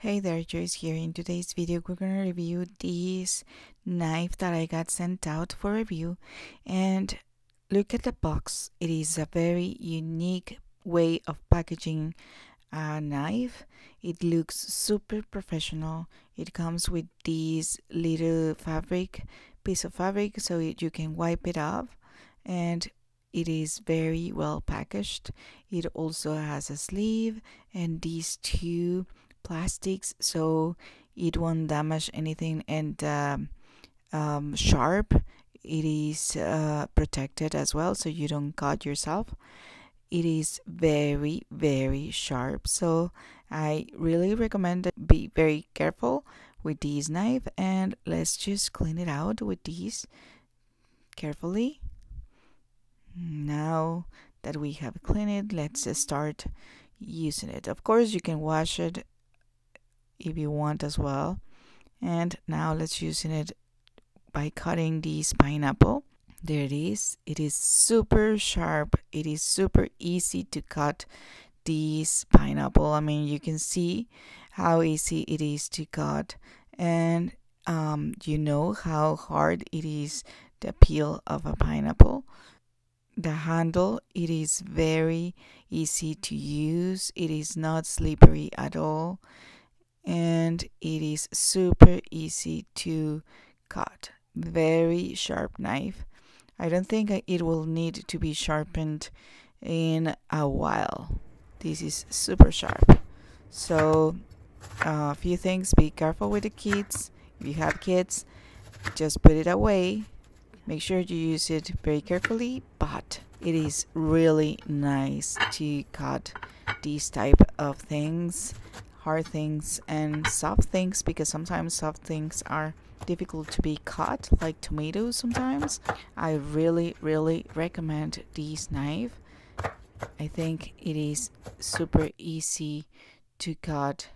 Hey there, Joyce here. In today's video, we're going to review this knife that I got sent out for review. And look at the box. It is a very unique way of packaging a knife. It looks super professional. It comes with this little piece of fabric, so you can wipe it off. And it is very well packaged. It also has a sleeve and these two plastics, so it won't damage anything, and sharp. It is protected as well, so you don't cut yourself. It is very sharp, so I really recommend be very careful with this knife. And let's just clean it out with these carefully. Now that we have cleaned it, let's start using it. Of course, you can wash it if you want as well. And now let's using it by cutting this pineapple. There it is. It is super sharp. It is super easy to cut this pineapple. I mean, you can see how easy it is to cut, and you know how hard it is, the peel of a pineapple. The handle, it is very easy to use. It is not slippery at all, and it is super easy to cut. Very sharp knife. I don't think it will need to be sharpened in a while. This is super sharp. So a few things: be careful with the kids. If you have kids, just put it away. Make sure you use it very carefully, but it is really nice to cut these type of things, hard things and soft things, because sometimes soft things are difficult to be cut, like tomatoes sometimes. I really recommend this knife. I think it is super easy to cut